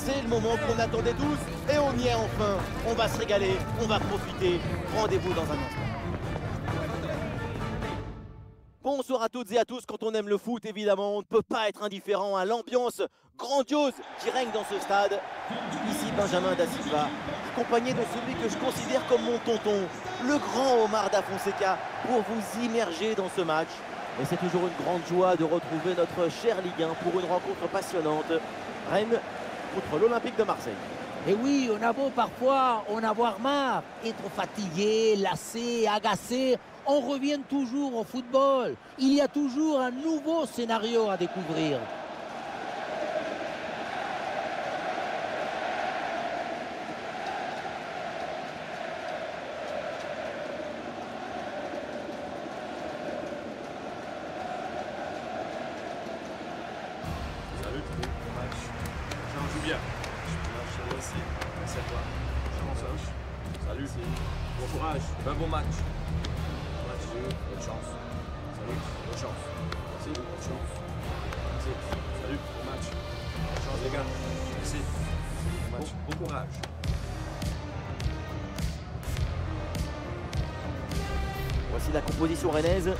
c'est le moment qu'on attendait tous et on y est enfin. On va se régaler, on va profiter. Rendez-vous dans un instant. Bonsoir à toutes et à tous. Quand on aime le foot, évidemment, on ne peut pas être indifférent à l'ambiance grandiose qui règne dans ce stade. Ici, Benjamin Da Silva, accompagné de celui que je considère comme mon tonton, le grand Omar Da Fonseca, pour vous immerger dans ce match. Et c'est toujours une grande joie de retrouver notre cher Ligue 1 pour une rencontre passionnante. Rennes contre l'Olympique de Marseille. Et oui, on a beau parfois en avoir marre, être fatigué, lassé, agacé, on revient toujours au football. Il y a toujours un nouveau scénario à découvrir. Salut, bon match. On joue bien. Merci à toi. Salut. Bon courage. Un bon match. Bonne chance. Salut. Bonne chance. Merci. Bonne chance. Merci. Salut. Bon match. Bonne chance les gars. Merci. Bon match. Bon courage. Voici la composition rennaise.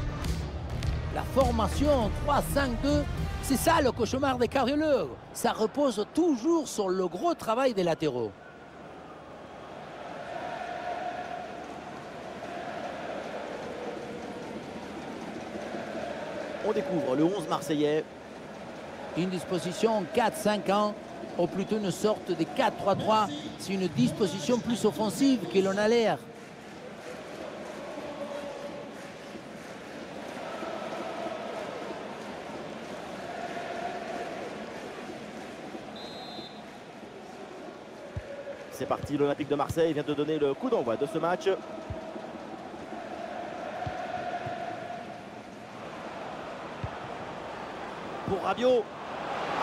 La formation 3-5-2, c'est ça le cauchemar des carrioleurs. Ça repose toujours sur le gros travail des latéraux. On découvre le 11 marseillais. Une disposition 4-5-1, ou plutôt une sorte de 4-3-3. C'est une disposition plus offensive que l'on a l'air. C'est parti, l'Olympique de Marseille vient de donner le coup d'envoi de ce match. Pour Rabiot.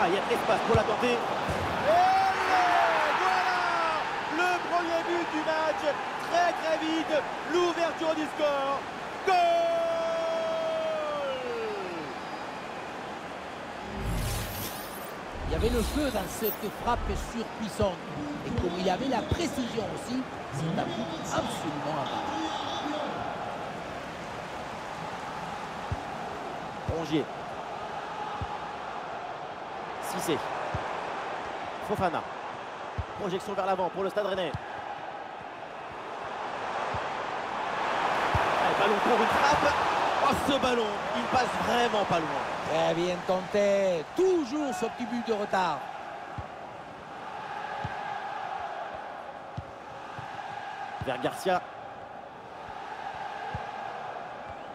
Ah, il y a de l'espace pour la tenter. Et voilà le premier but du match. Très très vite, l'ouverture du score. Goal! Il y avait le jeu dans cette frappe surpuissante. Et comme il y avait la précision aussi, c'est un but absolument à part. Rongier. Cissé. Fofana. Projection vers l'avant pour le Stade Rennais. Allez, ballon pour une frappe. Oh, ce ballon, il passe vraiment pas loin. Très bien tenté. Toujours ce petit but de retard. Vers Garcia.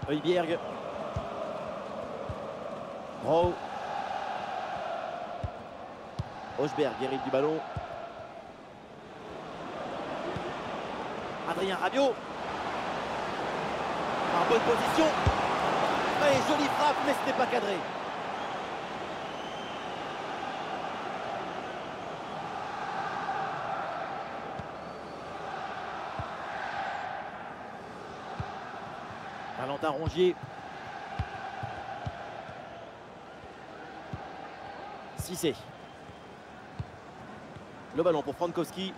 Højbjerg. Rowe. Hochberg hérite du ballon. Adrien Rabiot. En bonne position. Allez, jolie frappe, mais ce n'est pas cadré. Valentin Rongier. Cissé. Le ballon pour Frankowski.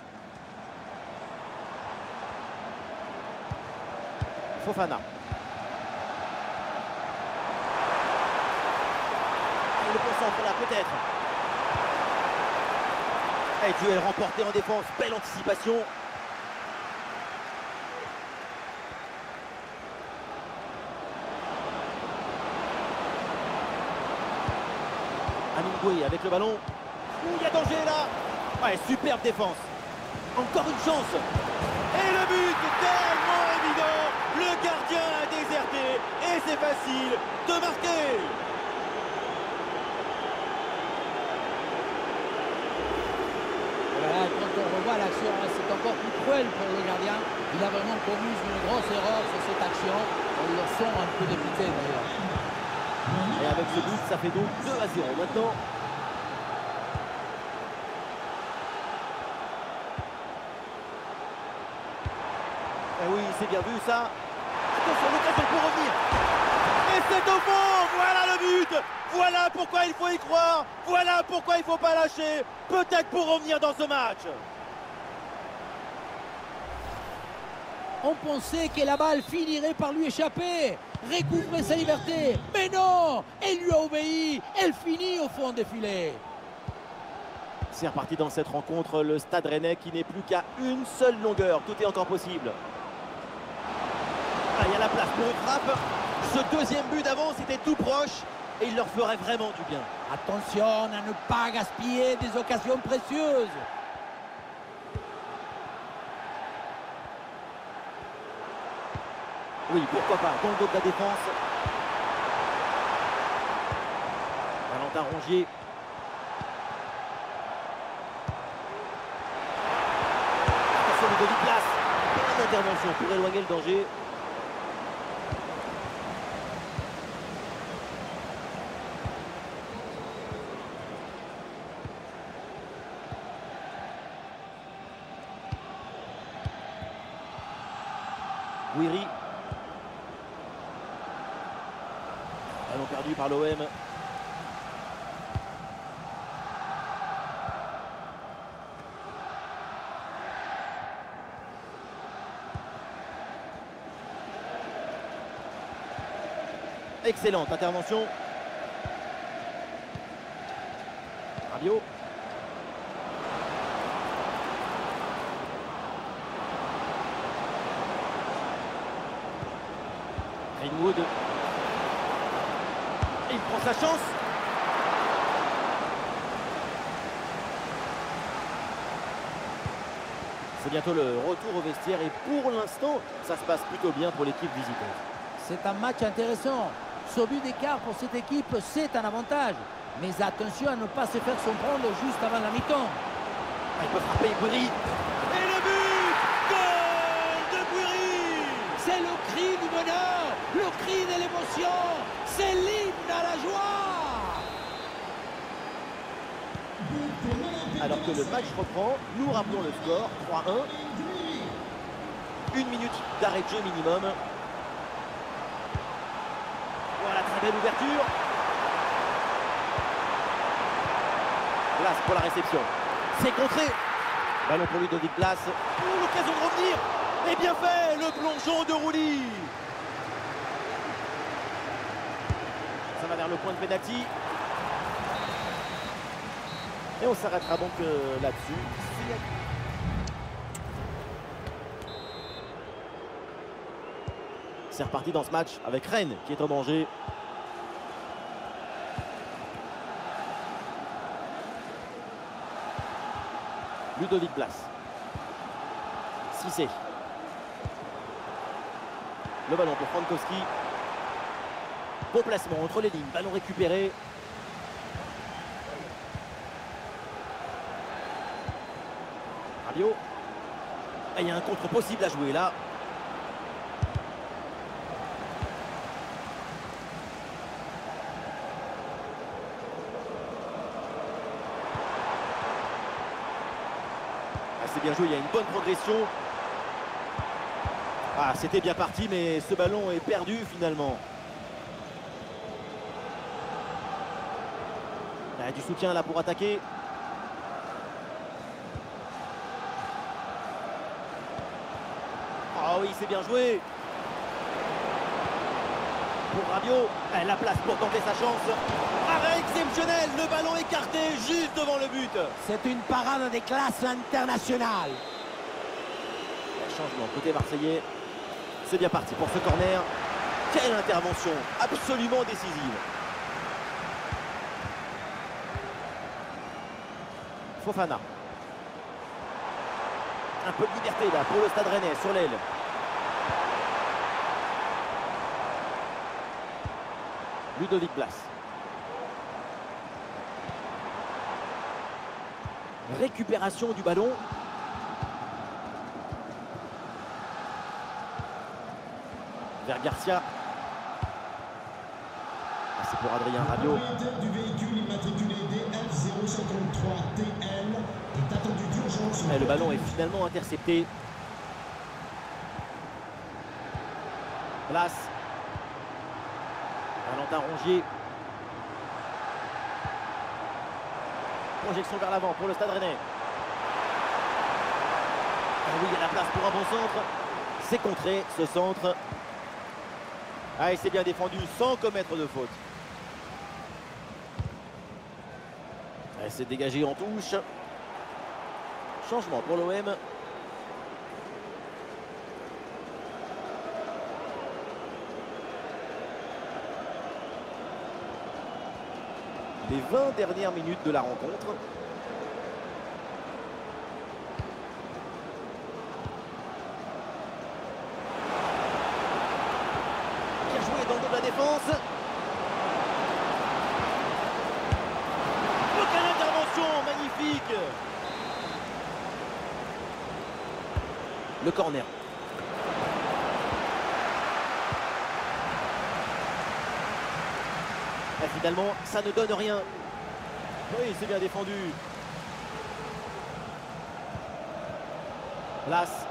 Fofana. Et le concentre là peut-être. Et duel remporté en défense. Belle anticipation. Amine Goué avec le ballon. Ouh, il y a danger là. Ouais, superbe défense. Encore une chance. Et le but tellement évident. Le gardien a déserté. Et c'est facile de marquer. Voilà, quand on revoit l'action, c'est encore plus cruel pour le gardien. Il a vraiment commis une grosse erreur sur cette action. On le sent un peu dépité d'ailleurs. Et avec ce but, ça fait donc 2-0 maintenant. Et oui, c'est bien vu ça. Attention, l'occasion pour revenir. Et c'est au fond. Voilà le but. Voilà pourquoi il faut y croire. Voilà pourquoi il ne faut pas lâcher. Peut-être pour revenir dans ce match. On pensait que la balle finirait par lui échapper, recouvrer sa liberté. Mais non, elle lui a obéi. Elle finit au fond des filets. C'est reparti dans cette rencontre. Le Stade Rennais qui n'est plus qu'à une seule longueur. Tout est encore possible. Ah, il y a la place pour une frappe. Ce deuxième but d'avance était tout proche. Et il leur ferait vraiment du bien. Attention à ne pas gaspiller des occasions précieuses. Oui, pourquoi pas, dans le dos de la défense. Valentin Rongier. Attention, Ludovic Blas. Bonne intervention pour éloigner le danger. Guiri. Ballon perdu par l'OM. Excellente intervention. Rabiot. Greenwood. Il prend sa chance. C'est bientôt le retour au vestiaire et pour l'instant, ça se passe plutôt bien pour l'équipe visiteuse. C'est un match intéressant. Ce but d'écart pour cette équipe, c'est un avantage. Mais attention à ne pas se faire surprendre juste avant la mi-temps. Il peut frapper Guiri. Et le but! Goal de Guiri! C'est le cri du bonheur, le cri de l'émotion. C'est l'hymne à la joie. Alors que le match reprend, nous rappelons le score, 3-1. Une minute d'arrêt de jeu minimum. Voilà, très belle ouverture. Blas pour la réception. C'est contré. Ballon pour Ludovic Blas. L'occasion de revenir. Et bien fait, le plongeon de Rouly. Ça va vers le point de pénalty. Et on s'arrêtera donc là-dessus. C'est reparti dans ce match avec Rennes qui est en danger. Ludovic Blas. Cissé. Le ballon pour Frankowski. Bon placement entre les lignes. Ballon récupéré. Rabiot. Et il y a un contre possible à jouer là. C'est bien joué, il y a une bonne progression. Ah, c'était bien parti, mais ce ballon est perdu finalement. Il y a du soutien là pour attaquer. Ah oui, c'est bien joué. Pour Rabiot, la place pour tenter sa chance. Arrêt exceptionnel, le ballon écarté juste devant le but. C'est une parade des classes internationales. Changement côté marseillais. C'est bien parti pour ce corner. Quelle intervention absolument décisive. Fofana. Un peu de liberté là pour le Stade Rennais sur l'aile. Ludovic Blas. Récupération du ballon. Vers Garcia. C'est pour Adrien Rabiot. Du véhicule immatriculé DF053TL est attendu d'urgence. Le ballon est finalement intercepté. Blas. Valentin Rongier. Projection vers l'avant pour le Stade Rennais. Ah oui, il y a la place pour un bon centre. C'est contré ce centre. Ah, et c'est bien défendu sans commettre de faute. C'est dégagé en touche. Changement pour l'OM. Les 20 dernières minutes de la rencontre. Bien joué dans le dos de la défense. Oh, quelle intervention magnifique. Le corner. Et finalement, ça ne donne rien. Oui, c'est bien défendu. Place.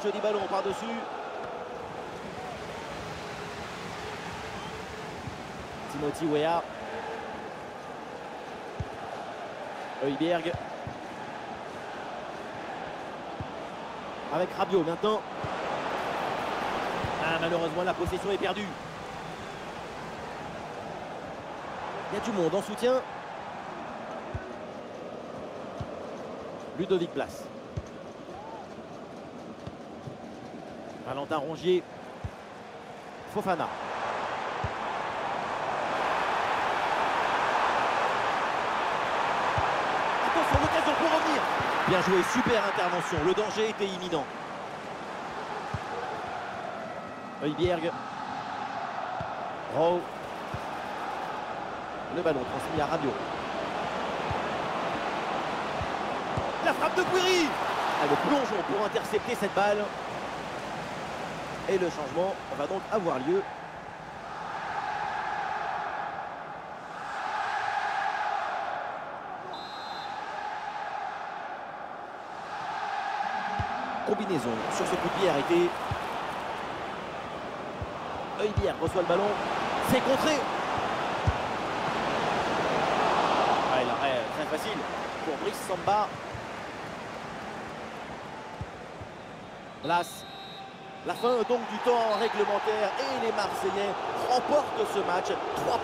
Joli ballon par-dessus. Timothy Weah. Højbjerg. Avec Rabiot maintenant. Ah, malheureusement, la possession est perdue. Il y a du monde en soutien. Ludovic Blas. Valentin Rongier. Fofana. Attention, l'occasion pour revenir. Bien joué, super intervention. Le danger était imminent. Højbjerg. Rowe. Le ballon transmis à Rabiot. La frappe de Bouiri. Ah, le plongeon pour intercepter cette balle. Et le changement va donc avoir lieu. Combinaison sur ce coup de pied arrêté. Højbjerg reçoit le ballon. C'est contré. L'arrêt très facile pour Brice Samba. Las. La fin donc du temps réglementaire et les Marseillais remportent ce match. 3